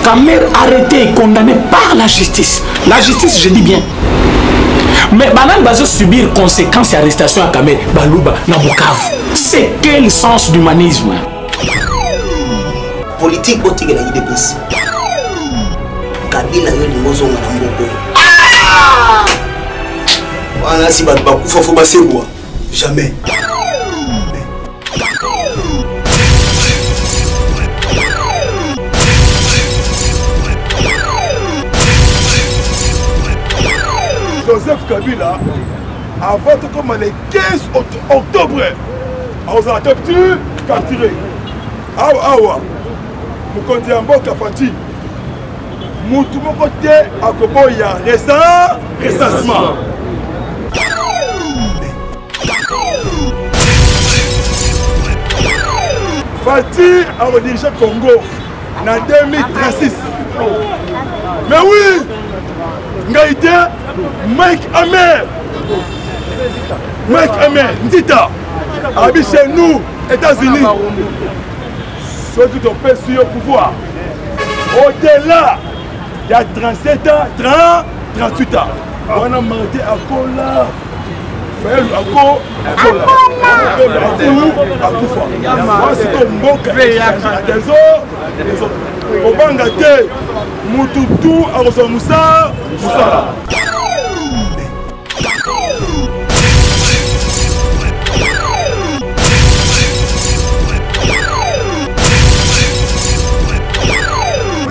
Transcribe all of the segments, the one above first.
Kamer arrêté et condamné par la justice. La justice, je dis bien. Mais Banan va subir conséquences et arrestations à Kamer, Balouba, Nabukavu. C'est quel sens d'humanisme? Politique au tigre la IDPS. Kabila yo ni mozo na mboko. Wana si bat bakufa fo basewa. Jamais. Joseph Kabila, avant comme le 15 octobre, on a capturé. Awa, nous continuons à Fati. Nous tout mon côté à Koboya, recensement. Fati a redirigé Congo en 2036. Mais oui, Ngaïté, Mike Amer, Ndita, habite chez nous, États-Unis. Ceux qui ont perçu au pouvoir. Au-delà, il y a 37 ans, 38 ans. On a monté à Kola.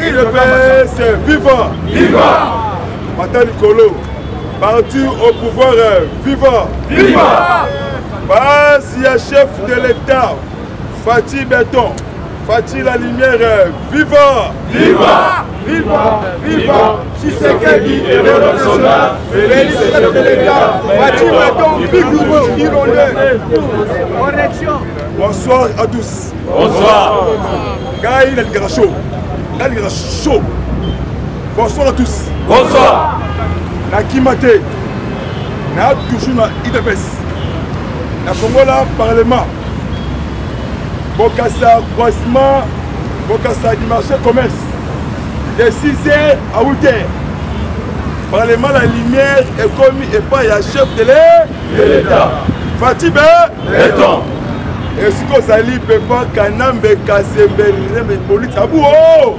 Le PS vivant, vivant. Matin Nicolo, parti au pouvoir vivant, vivant. S'il y a chef de l'État, Fati Béton, Fati la lumière, vivant, vivant, vivant, vivant. Si c'est Kedi et Renaissona, le chef de l'État, Fati Béton, vivant, bonsoir à tous. Bonsoir. Gaï Gacho. Chaud. Bonsoir à tous. Bonsoir. Nakimate. Na toujours na IDPS. Na Congo là parlement. Bokassa croisement. Bokassa du marché commerce. De 6h à 8h. Parlement la lumière est commis et pas il y a chef de l'État. Fatibé. Béton. Et si vous allez pas Kanambe Kazembere mais police abou oh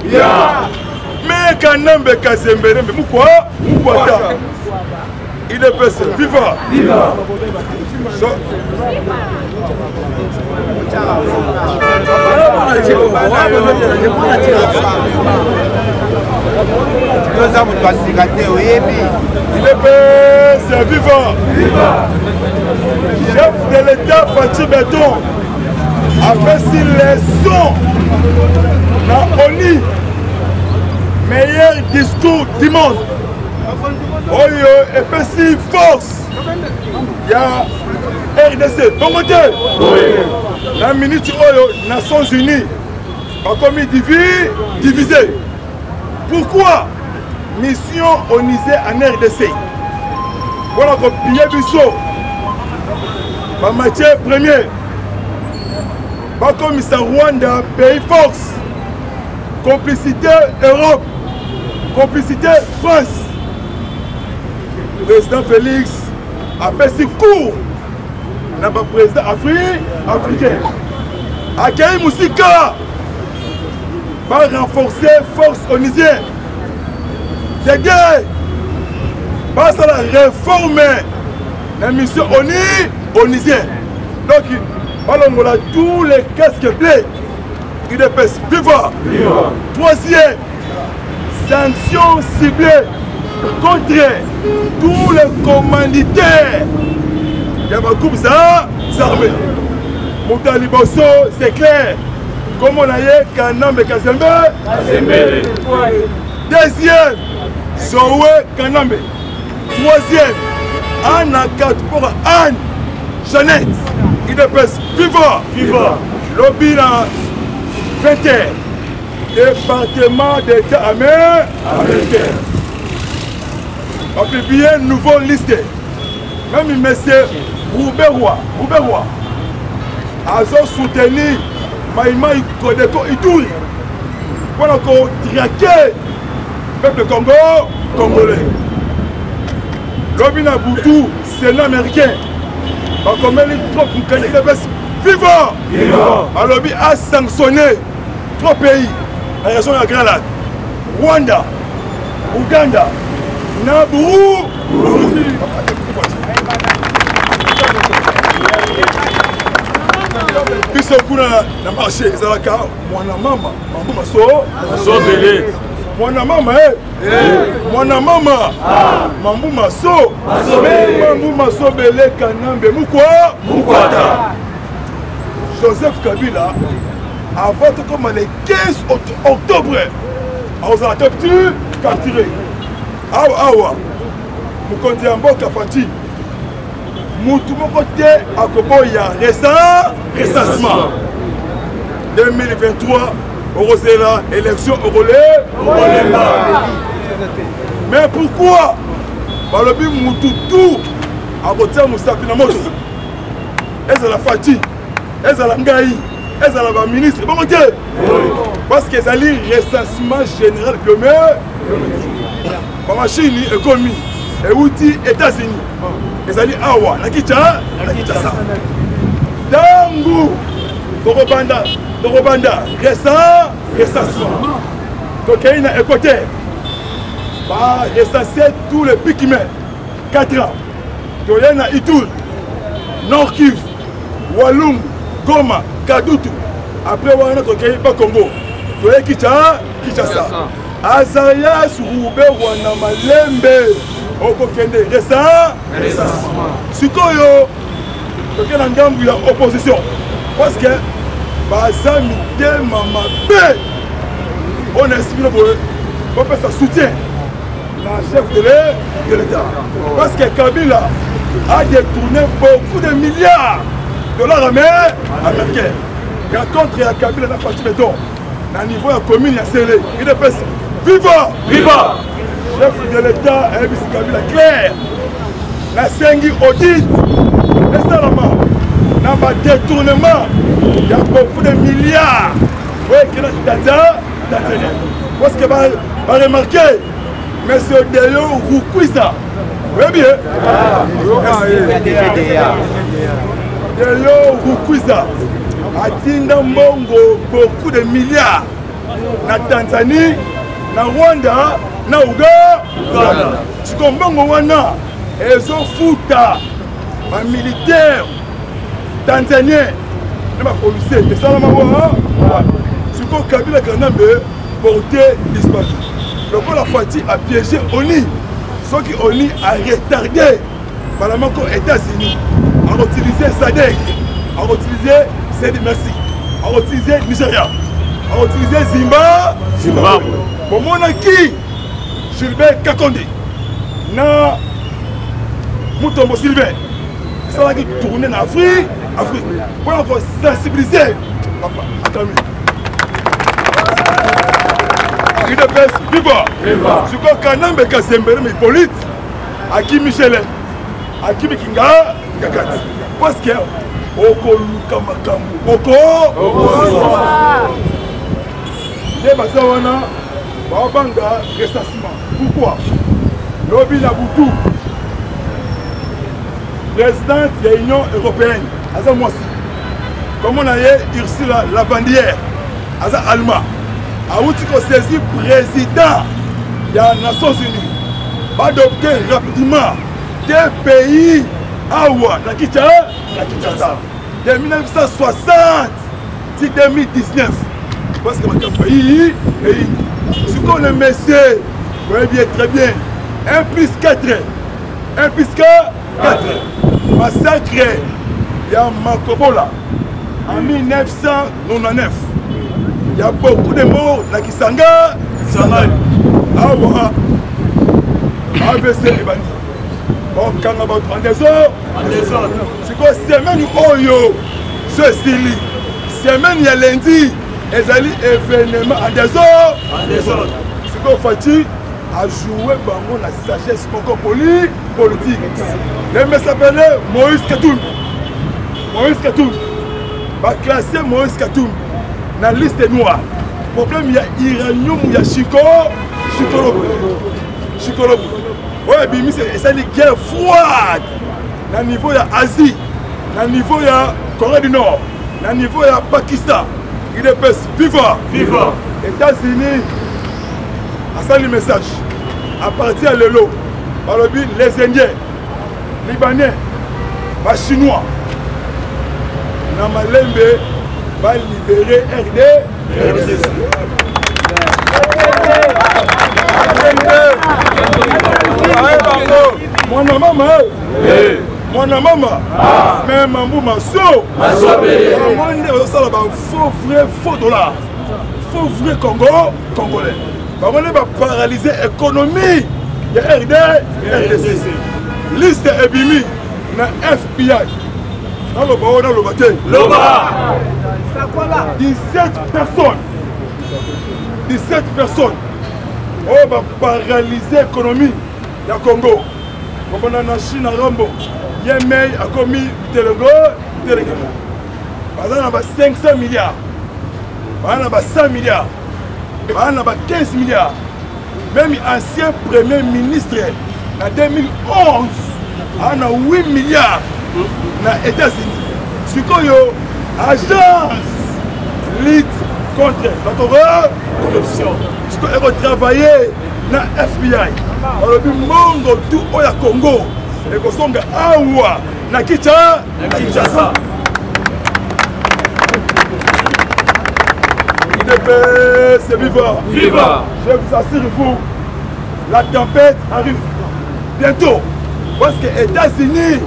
mais Kanambe Kazembere mais pourquoi il est passé vivant vivant il est passé vivant chef de l'État Fati Béton après si les sons na ONU meilleur discours du monde oyo et puis si force il y a RDC bon côté la ministre oyo Nations Unies a commis divisé pourquoi mission onisée en RDC voilà que piller biso ma matière première comme ça Rwanda, pays force, complicité Europe, complicité France. Le président Félix a fait si court, n'a pas président africain. Accueilli Moussika va renforcer force onusienne. C'est guerre. Pas ça la réforme la mission onusienne. Donc, alors, on a tous les casques bleus. Il est vivant. Troisième, sanctions ciblées contre tous les commanditaires. Il y a un groupe armé. Moutali Bosso, c'est clair. Comme on a eu Kanambe Kazembe. Deuxième, Zoé Kanambe. Troisième, Anna pour Anne Jeannette. Il est vivant, vivant. Lobby dans 20h. Département d'État américain. On a publié une nouvelle liste. Même M. Rouberois a soutenu Maïma Kodeko Ituri. Voilà qu'on traquer le peuple congolais. L'Obina Boutou, Sénat américain. Comme elle est trop vivant! Alors, il a sanctionné 3 pays. La région de la Grand Lac. Rwanda, Ouganda, Nabourou, Burundi. Puis ce coup na marché, ezalaka mwana mama, mambu maso belé. Mwana mama mwana mama, mambu maso belé kanambe mukwata. Joseph Kabila a voté comme le 15 octobre. On a capturé. Awa, Mukondi Amboka Fati. Moutou Mokote à Koboya recensement 2023 Orosela élection Orolé. Mais pourquoi Balobi Moutou tout à Botia Moussapi na moto. Est-ce la Fati? Est-ce la Ngaï? Est-ce la ministre? Bon ok. Parce que c'est le recensement général biométrique. Ma machine économie et outils États-Unis. Ezali awa nakicha sa dangu Torobanda recensement donc na écoute va recenser tous les pigments 4 ans toyena Ituri Nord Kivu Walum Goma Kadutu après wana tokei ba Congo toye Kinshasa Azarias Roube wana Malembe okokende recensement sikoyo tokena ngambu ya opposition parce que baza mitema mabe on estime boye opesa soutien na chef de l'État parce que Kabila a détourné beaucoup de milliards de dollars américains contre ya Kabila na Fati Beton na niveau ya commune ya Sele il est viva chef de l'État et M. Kabila clair la sengi audit et salama n'a pas détournement il y a beaucoup de milliards oui qui est Tanzanie parce que va remarquer M. Deyo Rukwisa oui bien Deyo Rukwisa a tinda mbongo beaucoup de milliards na Tanzanie na Rwanda na Uganda sikombongo wana ezofuta ba militaire tanzanien na ba policier esalama wana siko Kabila Kanambe porté disparu lokola Fati a piégé Oni soki Oni a retardé balamako États-Unis a utilisé SADC a utilisé Sedi Merci a utilisé Nigeria a utilisé Zimbabwe bomona ki Gilbert Kakonde na Mutombo Sylvain ça qui tourner en Afrique pour sensibiliser attendez il est viva c'est quoi Kanambe Kasembele mais Hippolyte Aki Michelin Aki Kinga Kakati parce que okoluka makambo les bazawana babanga recensement pourquoi lobi na butu présidente de l'Union européenne aza mwasi comme on a eu Ursula Lavandière aza allemand awuti ko saisi président ya Nations Unies va adopter rapidement des pays awa na Kinshasa de 1960 à 2019 parce que ma pays ce qu'on est messé oui bien très bien 1 plus 4 1 plus 4 massacre il y a Makobola en 1999 il y a beaucoup de morts na Kisanga awa AVC et bandi okanga bato en désordre c'est quoi semaine oyo ce style semaine ya lundi ezali événement en désordre c'est quoi Fati a joué bango la sagesse politique le mec s'appelait Moïse Katoum va classer Moïse Katoum dans la liste noire problème il y a iranium il y a chikolobo ouais bimi c'est une guerre froide na niveau ya Asie na niveau ya Corée du Nord na niveau ya Pakistan il est viva États-Unis à ça le message à partir de l'eau les Indiens Libanais les Chinois na Malembe va libérer RDC. Mon maman, mais mamou maso. Faux vrai faux dollar, faux vrai congolais. On va paralyser l'économie de RDC. Liste ebimi na FBI. Dans le bâtiment. 17 personnes. On va paralyser l'économie du Congo. On a la Chine à Rambo. Yémen a commis Télégo. On a 500 milliards. On a 100 milliards. On a 15 milliards. Même ancien premier ministre en 2011, on a 8 milliards dans les États-Unis. Ce qu'on a agence lutte contre la corruption. Ce qu'on a travaillé dans FBI. On a vu Mongo tout au Congo. Et qu'on a Awa na Kinshasa. C'est vivant. Je vous assure, vous, la tempête arrive bientôt. Parce que les États-Unis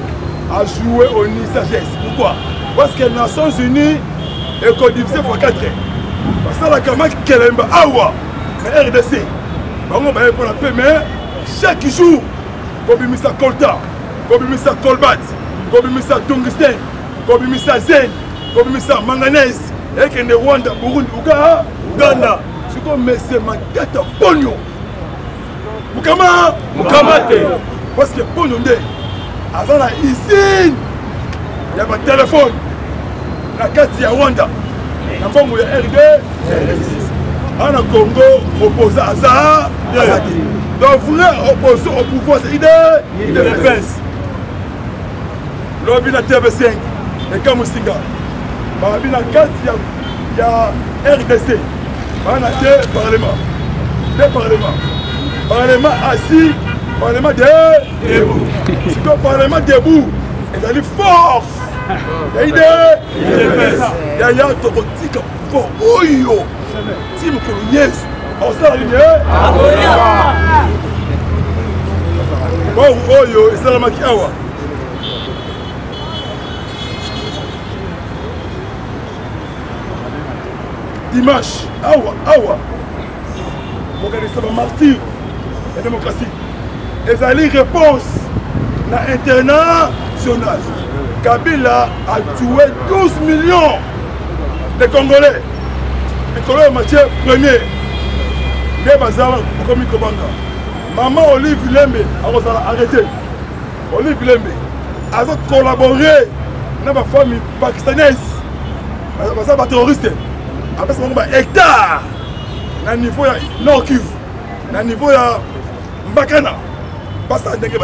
a joué au nid sagesse. Pourquoi? Parce que les Nations Unies est codivisé pour 4 ans. Parce que la camarade Kelemba Awa, mais RDC, on va pour la paix, mais chaque jour, comme il coltan, comme il colbat, comme il tungsten, comme il zen, comme il manganèse, et que les Rwanda, Burundi, Uganda, c'est comme c'est ma tête à pognon. Mukamate. Parce que pognon, avant la usine, il y a un téléphone. La carte de Rwanda. La forme de RD. En Congo, opposé à ça. Donc, vrai opposé au pouvoir, c'est l'IDPS. L'objet de la TV5, et Kamusinga. Il y a 4, il y a RDC. Il y a 2 parlements. 2 parlements. Parlement assis, parlement debout. Si le parlement debout, il y a une force. Il y a une idée. Il y a un tocotique pour Oyo. Tim Kolonies. On s'est aligné. Bon, Oyo, et c'est la Makiawa. Dimanche, Awa. Organiser le martyr. La démocratie. Et ça y réponse dans l'international. Kabila a tué 12 millions de Congolais. Les Congolais en matière première. Les bazars comme Kobanga. Maman Olive Lembe a arrêté. Olive Lembe a collaboré avec ma famille pakistanaise. Parce que terroriste. Après ça, on a hectare. Dans le niveau de Nord Kivu. Dans le niveau de Mbakana. Parce que c'est un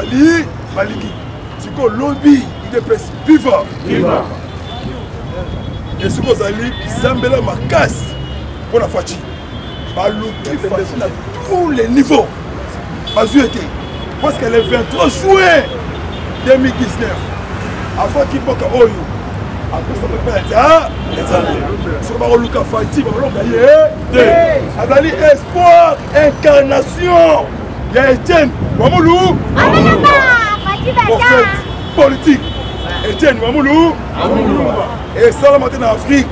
Maliki. C'est que lobby, il est vivant. Et ce qu'on a dit, Zambela Makas pour la Fachi. Balouki Fachi à tous les niveaux. Parce que le 23 juin 2019, avant qu'il n'y ait pas Oyo, après ça peut pas être sur Barouka Fati, Barouka Yé, Azali Espoir, Incarnation, il y a Etienne, Wamoulou, prophète politique, Etienne Wamoulou, et Salam en Afrique,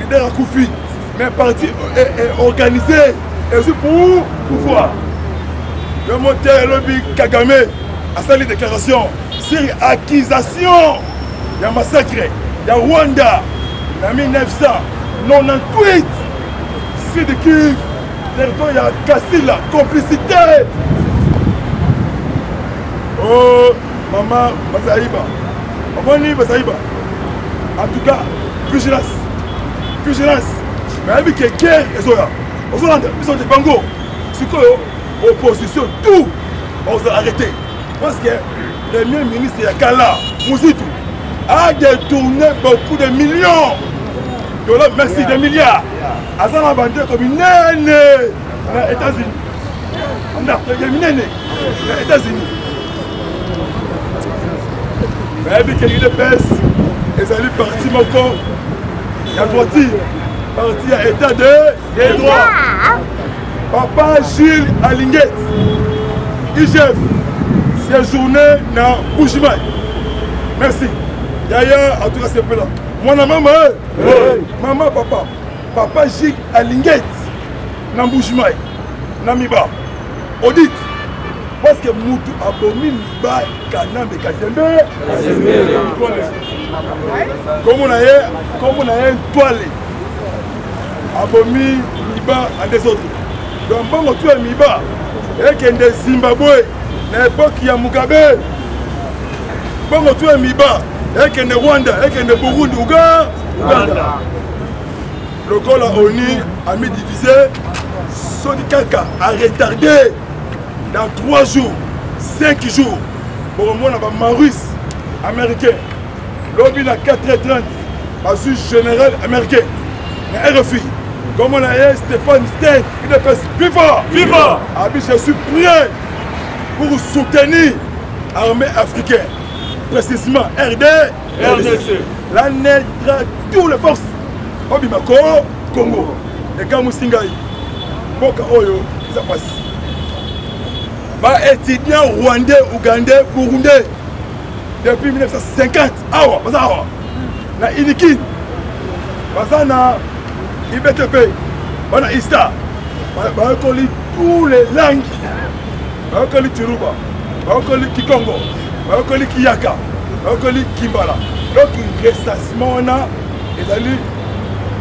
leader à Koufi, mais parti organisé, et aussi pour pouvoir. Le moteur lobby Kagame a sali déclaration sur accusation. Il y a massacre, il y a Rwanda, en 1998, c'est de Kiev, territoire, il y a Kassila, complicité. Oh, maman Bazaïba, maman Bazaïba. En tout cas, vigilance, vigilance. Mais avec que guerre, ils ont des bangos. C'est quoi opposition, tout, on s'est arrêté. Parce que le premier ministre Yakala, Mouzitou, a détourné beaucoup de millions de dollars, merci, de milliards. Azan a vendu comme une nene aux États-Unis. Non, il y a une nene aux États-Unis. Mais avec que l'UDPS, ils allaient partir encore. Il y a droiti, parti à état de droit. Papa Gilles Alinguet, IGF, séjourné dans Bougimaï. Merci. Yaya, en tout cas, c'est là. Moi, maman, maman, papa. Papa Gilles Alinguet, dans Bougimaï, dans Miba. Audit. Parce que Moutou abomi Miba, Kanam et Kazembe. Comme on a un toile. Abomi Miba à des autres. Donc, bon, tu es Miba, et qu'il y a des Zimbabwe, à l'époque, il y a Mugabe. Bon, tu es Miba, et qu'il y a des Rwanda, et qu'il y a des Burundi, Ouganda. Le corps la ONU a mis divisé, Soni Kaka a retardé dans 3 jours, 5 jours. Pour moi, on a Maurice américain. Lobby à 4h30, parce que général américain, RFI. Comme on a eu Stéphane Stein, il est viva! Viva! Je suis prêt pour soutenir l'armée africaine, précisément RDC. L'année de toutes les forces. Obimako, Congo. Et quand nous sommes Boka Oyo, ça passe. Les étudiants rwandais, ougandais, burundais, depuis 1950, awa, na Inikin, na IBTP, on a ISTA, on a tous les langues, on a Turuba, on a Kikongo, on a Kiyaka, on a Kimbala. Donc, il reste à ce moment-là, ils allaient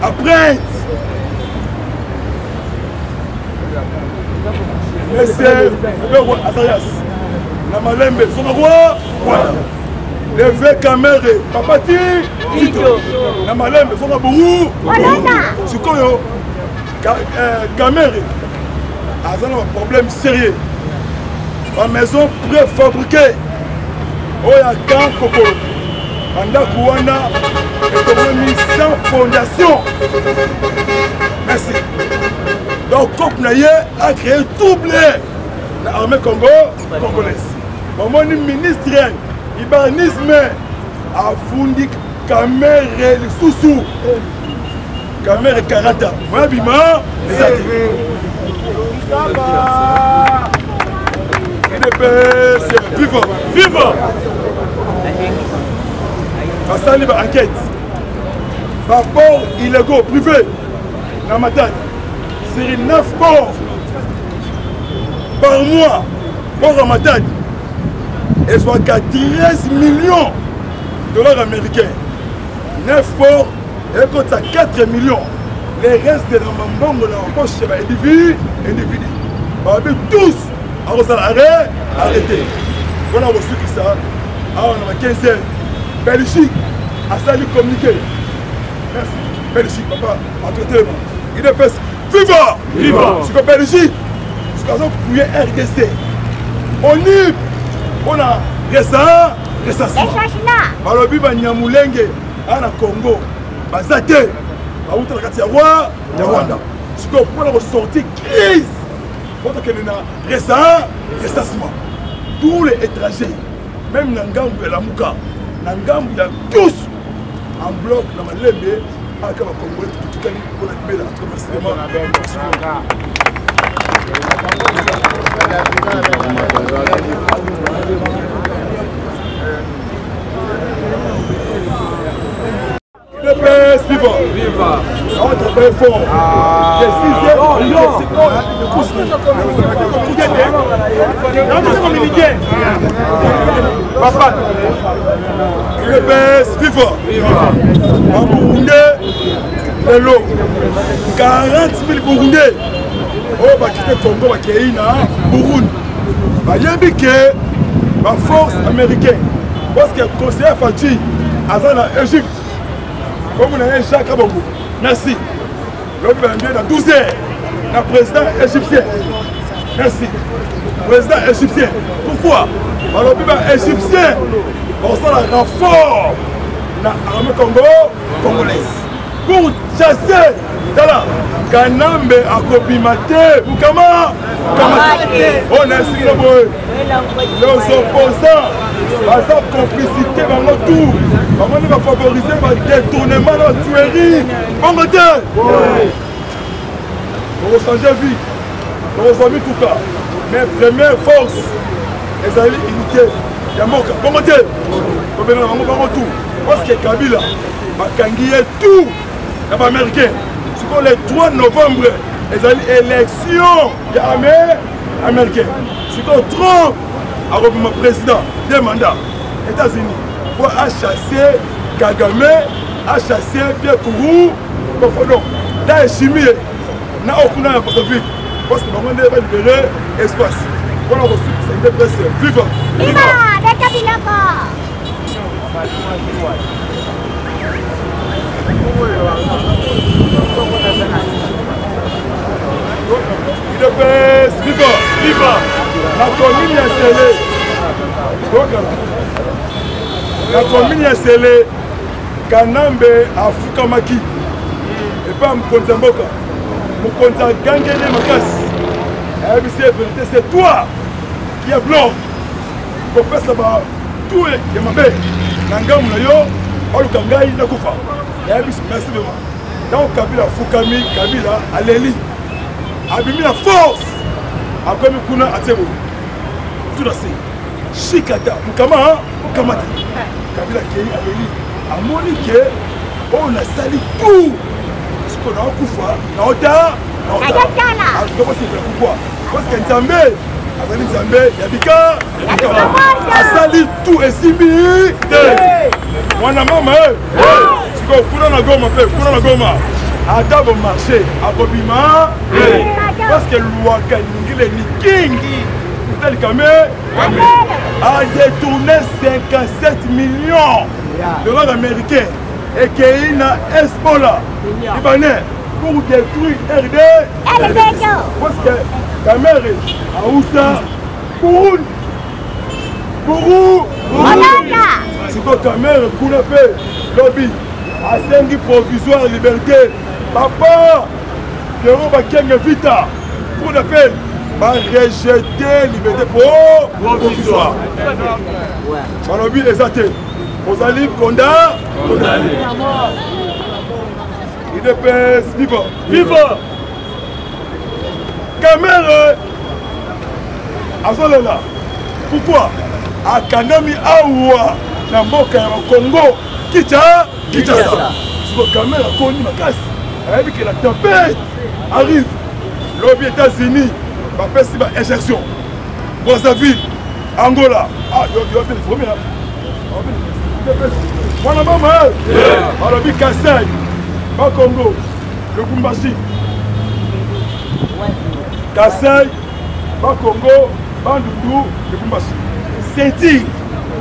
apprendre. Monsieur Azarias, Namalembe, son roi, voilà. Levé Kamere, Papati, Tito, Namalembe, son Abourou, Sukoyo, Kamere, Azan a un problème sérieux. Ma maison préfabriquée, Oya Kan Koko, Anda Kouana, économie sans fondation. Merci. Donc, Kopnaye a créé double l'armée congolaise. Mon ministre, l'Ibanisme a fondé Kamere Soussou. Kamere Karata. Moi, Bima, viva! Viva! Ça, il y a une enquête. Rapport illégaux, privé, dans ma tête. C'est 9 ports par mois pour Ramadan. Et soit qu'à 13 millions de dollars américains. 9 ports et quand ça 4 millions. Les restes de la maman de la poche, c'est individu. Tous, on a arrêté. On a reçu ça. On a 15 heures. Belgique a sali communiqué. Merci. Belgique, papa, entretez-moi. Il est fait. Viva! Viva! C'est comme Belgique. C'est comme ça que vous RDC. On a récemment. Alors, il y a Nyamulenge, en Congo. Bazate. Il y a Rwanda. C'est comme pour la ressortir crise. Pour que nous avons récemment. Tous les étrangers, même Nangamou et la Mouka, Nangamou, il y a tous en bloc dans ma lembe. Ah, comme Congo, tout le monde pour la libérer entre massivement. Le PS viva! On travaille fort. Papa, le PS viva! En Burundi, le lot. 40 000 Burundais. Oh, bah, quitter Congo, qui est Burundi. Bah, il y a la force américaine. Parce que le conseiller Fati, à l'Égypte, comme on a un Jacques Abongo. Merci. L'homme va bien dans 12 heures. Le président égyptien. Merci. Président égyptien. Pourquoi? Alors, le égyptien, on sent la renfort dans l'armée congolaise. Pour chasser, Kanambe a copimaté. Comment? On est sur le les opposants, par complicité, tout. On va favoriser le détournement de la tuerie. On va dire. On va changer de vie. On va changer tout cas. Mais première force, les alliés unités. Il y a mon cas. On va dire. On va dire tout. Parce que Kabila a gagné tout. Les Américains. Sur le 3 novembre, les alliés élections américaines. Sur le Trump a remis mon président des mandats. États-Unis. Pour chasser Kagame, a chassé Pierre Kourou. Donc, là, chimie. N'a aucune impossibilité. Parce que nous devons libérer l'espace. Voilà, on c'est une presse. Viva! Viva! De Kabilako! UDPS, viva! Viva! La commune est scellée. La commune est scellée. Kanambe a Fukamaki. Et pas Mkonzamboka. Mkonza Gangene Makas. C'est toi qui es blanc. Pour faire ça, tout est mabé. Nangam Nayo, Olukangai Nakufa. Merci vraiment. Donc Kabila Fukami, Kabila Aleli. Abimi la force. Après Mukuna Atebo. Tout à fait. Shikata. Mukama, Mukamata. Kabila Kei Aleli. Amonike, on a sali tout. Ce qu'on a en Koufa, na Oda. Pourquoi? Parce que Nzambe, Yabika, Asali tout et Simi. Wana mama, si vous pouvez la goma, à d'abord marché, à Bobima, parce que l'Ouaka est king. Tel Kamé a détourné 57 millions de dollars américains et qu'il y a un Espola, Libanais. Pour détruire RD. Parce que la mère a Oussa pour c'est quoi ta mère qu'on a fait lobby à 5 provisoire liberté. Papa, Pierrot Bakeng Vita, qu'on appelle va rejeter liberté pour provisoire. Dans le lobby exalté. Vous allez condamner. UDPS, viva! Viva! Kamere Azolela. Pourquoi? A Kanami Aoua, na mboka ya Congo, Kinshasa. Si vous Kamere a connu ma casse, elle a dit que la tempête arrive. Lobby États-Unis va faire une injection. Brazzaville, Angola. Ah, il y a des fourmis là. Voilà, maman. Lobby Kassai. Congo, le Gumbashi, Kassai, Congo, Bandoudou, le Gumbashi. Senti,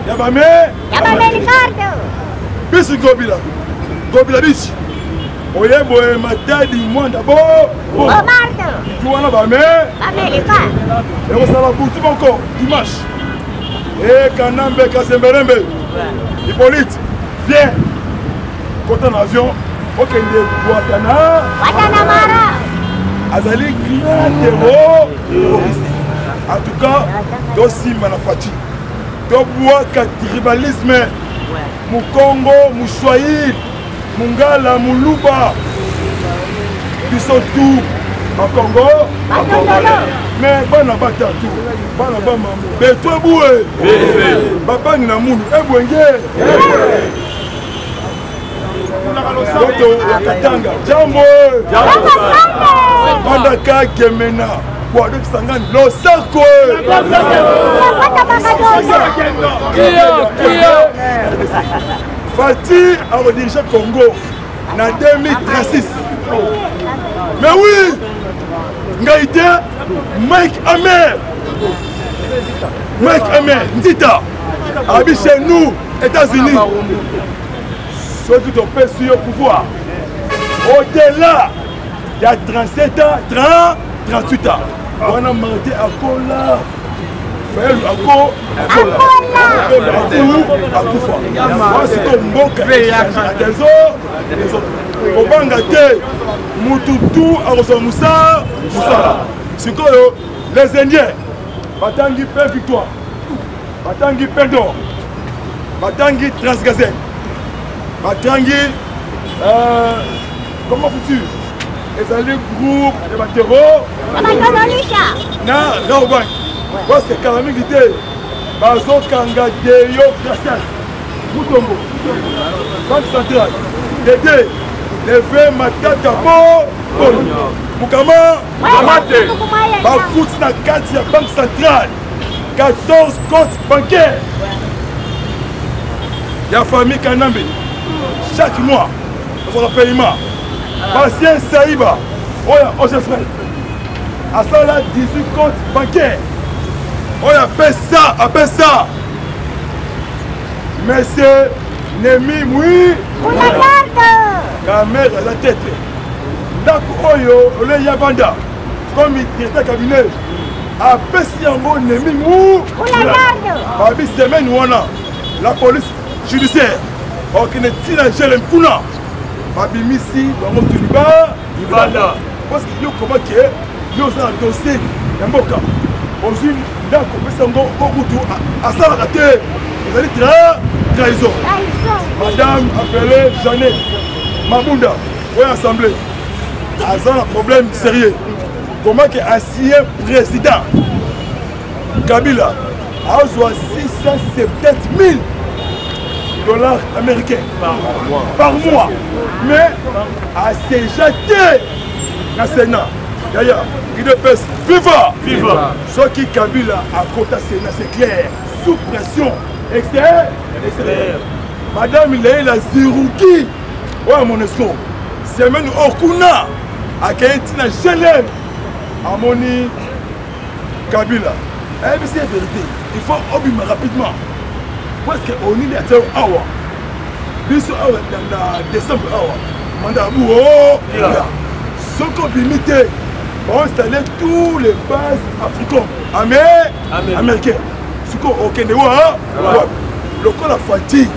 Yabame, Ricardo. Bisu Gobila, Gobila Bichi. Oye, boye, matin du mois d'abord. Omardo. Tu vois là, Bame, Américain. et on s'en va pour tout encore, dimanche. Et Kanambe, Kasemberembe, Hippolyte, viens, côté un avion. Ok, Guatanamara. Azali grand terroriste. En tout cas, dosi manafati. Dobois tribalisme. Mukongo, Mouchouaïl, Mungala, Muluba. Ils sont tout en Congo. Mais bon, on va tout. Bon, on va mais toi, boué. Papa, nous avons Katanga, Jambo, Bandaka, Gemena, Guadeloupe, Sangane, Losako, Fatih a redirigé Congo en 2036. Mais oui, Ngaïté, Mike Amer, Ndita, habite chez nous, États-Unis. Soit tout on peut sur le pouvoir. Au-delà il y a 37 ans, 38 ans. On a monté à Kola. Moi, c'est comme Mboka. Des autres. Au Bangate, Moutoutou, Arosomoussa, Moussala. C'est quoi les Indiens? Batangi Paix Victoire. Batangi Paix d'Or. Batangi Transgazette. Batangi. Comment fous-tu? Les alliés groupes de Batero. Na Raobank. Parce que Karamik était Bazo Kanga Deyo Gracias. Moutombo. Banque centrale. Dédé. Levé Matata Bo. Moukama. Mamate. Bakout na 4 ya Banque centrale. 14 comptes bancaires. Il y a famille Kanambe. Chaque mois, on a paiement. Bastien Saïba. Oya, Osefrel. À ça là, 18 comptes bancaires. Oya, appelle ça. Monsieur Nemi Moui. La mère à la tête. D'accord, Oyo, le Yavanda. Comme il était cabinet. Appelle si yango Nemi Mou. Babi semaine ou la police judiciaire. Ok, ne tire un gel kuna. Babi Missi, Bango Tuliba, Ibanda. Parce que yo comment que yo ça dossier Mboka. Aujourd'hui, là comme ça ngo okutu à ça la terre. Vous allez trahison. Madame appelée Jeannette Mabunda, oui assemblée. Ça un problème sérieux. Comment que ancien président Kabila a reçu 670 000 dollars américains par mois, mais à s'est jeté dans le Sénat. D'ailleurs, il est viva. Ce qui Kabila a côté Sénat, c'est clair, sous pression extérieure. Madame Leila Zirouki, ouais mon escroc, semaine au Kuna, à Kaïtina Chelem, à Moni Kabila. C'est la vérité, il faut obéir rapidement. Parce qu'on est à Awa. Dans décembre, Awa. Mandabou, ce qu'on limité, on installer tous les bases africaines, américaines. Ce qu'on a le col a fatigue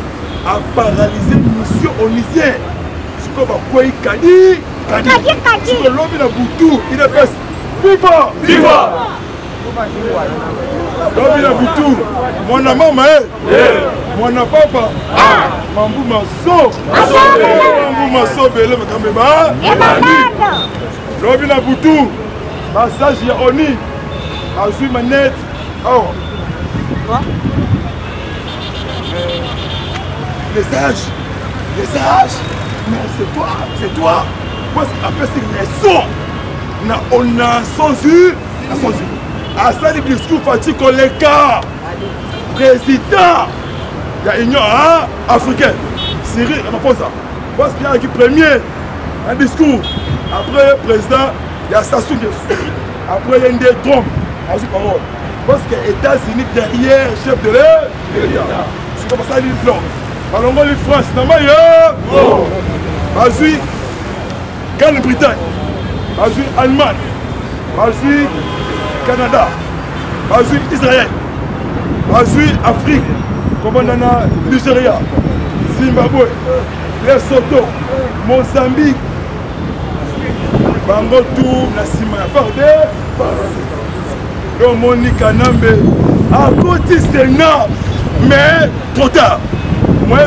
a paralysé mission onisienne. Ce qu'on va quoi Kadi. Ce qu'on l'homme il a boutou, il est best. Viva! L'homme il a boutou. Mon maman, mon papa, Mambou Masso, Bele Makameba, l'homme il a boutou. Massage ya Oni, Azui Manette. Oh. Les sages, mais c'est toi. Parce qu'après c'est les sons, on a sans eu, à ça les discours fatigues qu'on les cas, président, il y a Union africaine, Cyril Ramaphosa, parce qu'il y a qui premier, un discours, après le président, il y a Sassou Nguesso, après il y a une des trompes, parole, parce que les États-Unis derrière, chef de l'État, c'est comme ça les plans. Alors on France, Azui, Grande-Bretagne, Azui, Allemagne, Azui, Canada, Azui, Israël, Azui, Afrique, comme on a Nigeria, Zimbabwe, Lesotho, Mozambique, Bangotou, Nassima, Fardé, Monique Nambe, à côté Sénat, mais trop tard. Moi,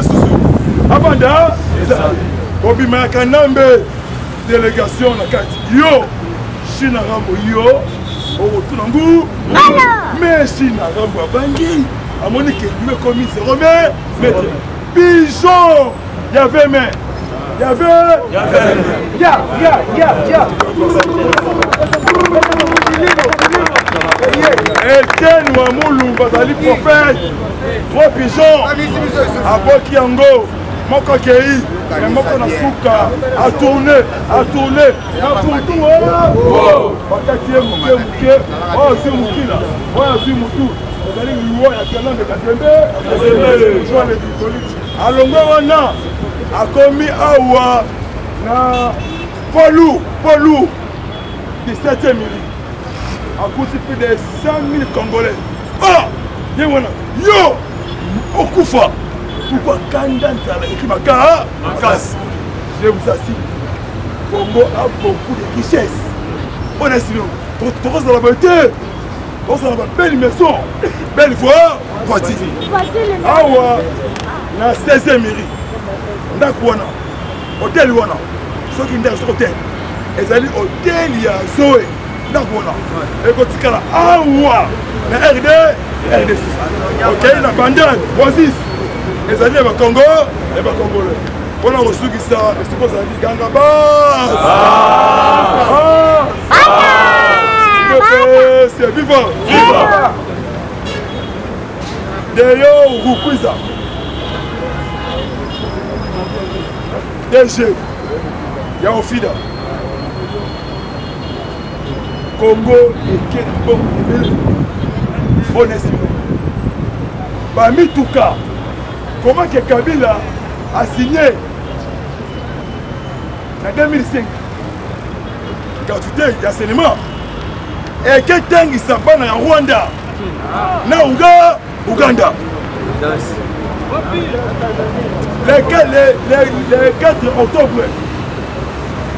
avant ça, Obi Makanambe, délégation na carte. Yo, China Rambo yo, Otunangu, mais China Rambo Bangi, à Monique, il me commis 0 mètres. Bijon, il y avait main. Il y avait. Etienne Ouamoulou, Bazali prophète, 3 pigeons, à Bokiango, Moko Kei, Moko Nasuka, à tourner, tout, Bakatie Mouké, oh, c'est Moukila, oh, c'est Moutou, Bazali Mouwa, il y a quelqu'un de Katembe, à Longo Wana, a commis Awa, Paul lourd, 17e mairie. A coûté plus de 100 000 Congolais. Ah, yo, Okufa. Pourquoi Kandan écrit ma casse? Je vous assure, Congo a beaucoup de richesses. Honnêtement, tu restes dans la beauté, tu restes dans la belle maison, belle voiture. Ah ouais, dans la 16e mairie, on a quoi? Hôtel wana. Ceux qui sont hôtel, ils allaient hôtel il y a Zoé. Et quand tu as ah ouais, la RDC. Ok, la bandade, Oasis. Les alliés au Congo, et au Congolais. On a reçu ça, et c'est quoi ça dit Gangabas. C'est vivant. D'ailleurs, Rukuiza. DG. Il y a Ofida. Congo et Kenbo. Honnêtement. Bah, Mitouka. Comment que Kabila a signé en 2005 quand tu dis, il y a cinéma. Et quel temps il s'en va en Rwanda, na Ouganda. Le 4 octobre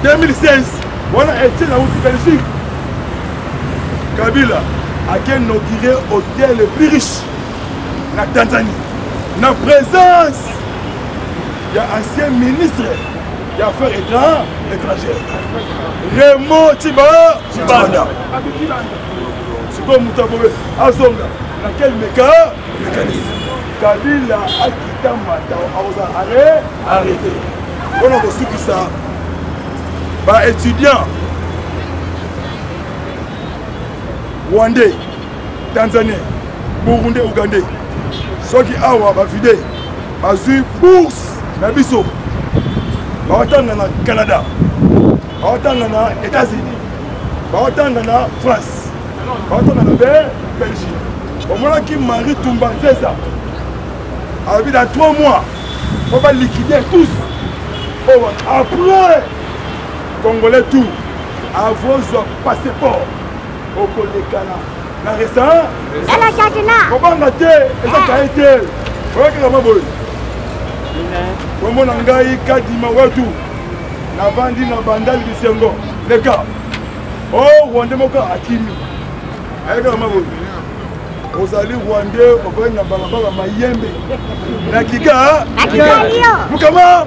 2016, on a été dans la Belgique. Kabila a inauguré l'hôtel le plus riche en Tanzanie. La présence, il y a ancien ministre des Affaires étrangères. Raymond Tibanda. C'est comme Moutaboué. Azonga. Dans quel mécanisme Kabila a quitté Mata. Arrêté. On a reçu qui ça. Bah, étudiants. Rwandais, Tanzaniens, Burundais, Ougandais. Ceux qui ont bafidé, ils ont bourse na biso. Ils ont au Canada, ils ont aux États-Unis, ils ont en France, ils ont en Belgique. Au moment qui Marie Toumba ça, dans 3 mois, on va liquider tous. Après, Congolais tout, à vos passeports, au Kolekana. La récente, comment on a été, et ça a été, voilà que ça boy. Comment on a gagné Kadima Watu, na bandi na bandali bisengo, les gars. Oh, Rwandais moka Akimi, avec la maboy. Vous allez Rwandais, vous voyez na balabala Mayembe, na Kiga, Mukama.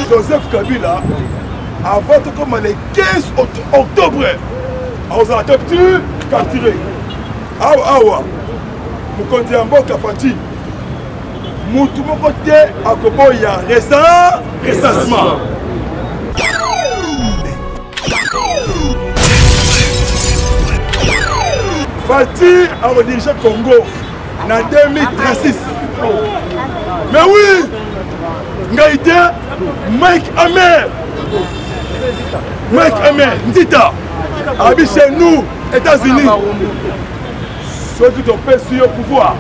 Joseph Kabila, avant comme le 15 octobre, on a capturé. Awa, nous comptons en Boka Fati. Moutou mon côté à Koboya, recensement. Fati a redirigé Congo en 2036. Mais oui, Ngaïté, Mike Amer, Ndita, habite chez nous, États-Unis. Ceux qui ont perçu au pouvoir.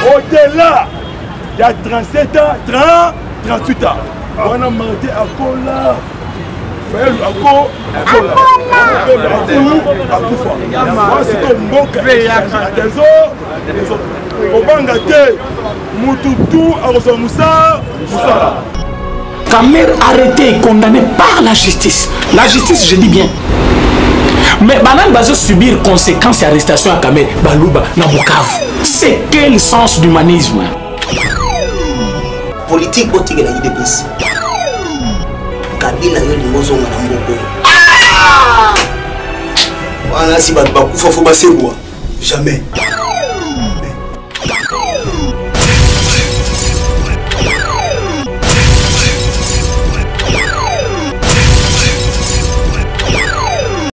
Au-delà, il y a 37 ans, 38 ans. On a monté à Kola. Kamer arrêté et condamné par la justice. La justice, je dis bien. Mais Banan va subir conséquences et arrestations à Kamer, Balouba, Nabukavu. C'est quel sens d'humanisme? Politique botique la IDPS. Kabila yo limozonga na mboko. Wana si bakufa fo baserwa. Jamais.